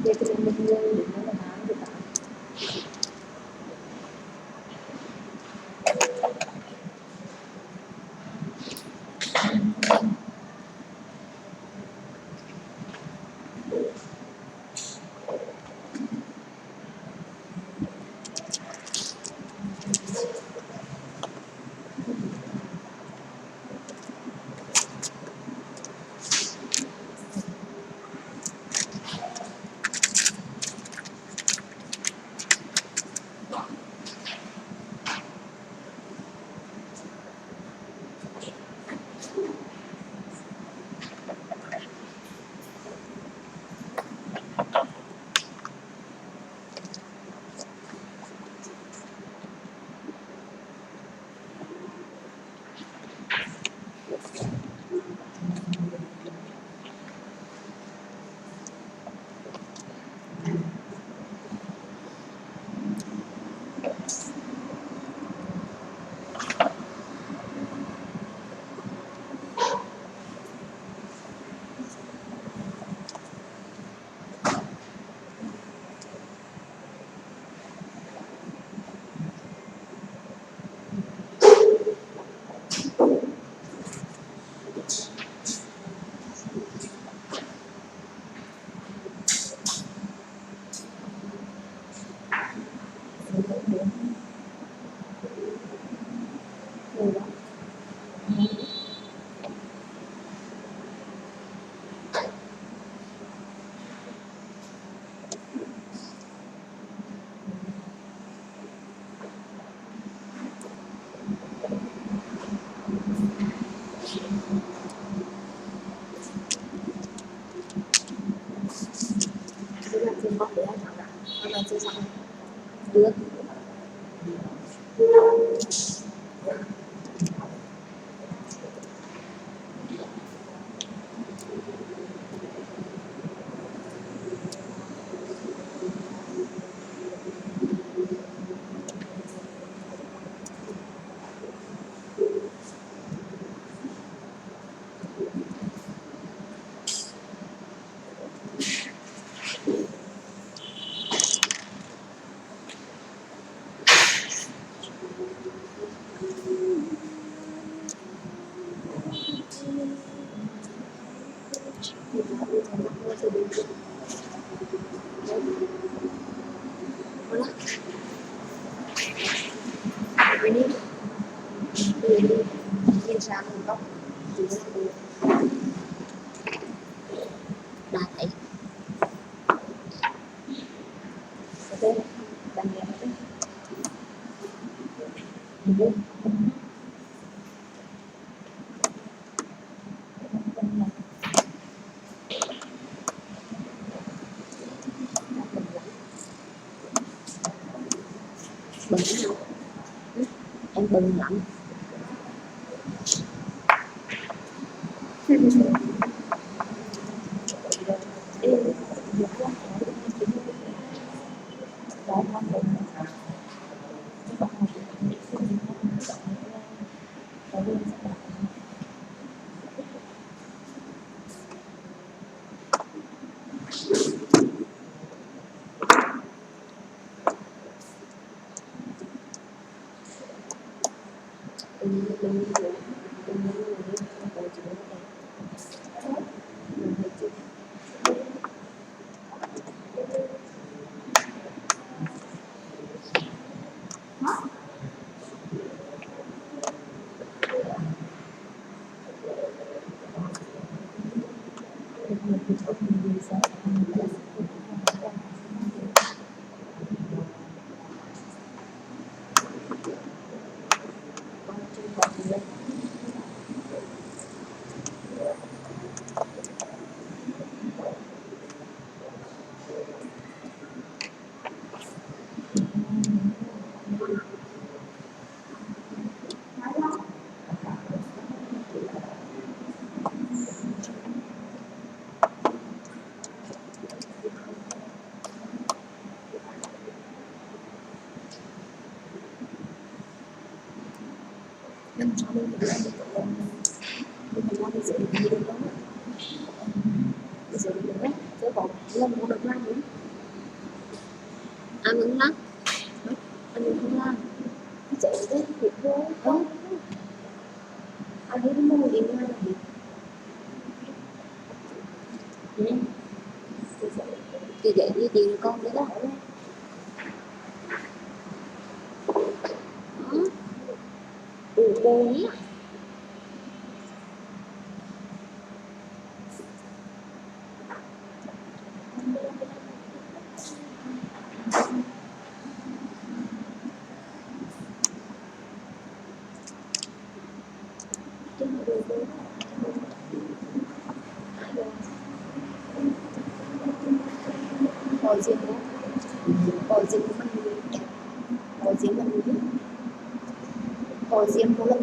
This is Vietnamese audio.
Vậy thì mình người đến nó là tháng được cả. Trên bóc để thẳng ra, nó là chưa xong được. Ini sang góc đã thấy ok bạn nghe thấy được bừng không em bừng lắm. Năm sau đây thì em sẽ đi được đó. Bây giờ đi được đó, chứ còn lần một được làm nữa ăn ứng lắm anh đừng không làm chạy tới việc vô không anh đi mua điện thoại này thì vậy đi tiền con đấy đó bốn hồi riêng đó hồi riêng của mình hồi riêng mình hồi riêng của mình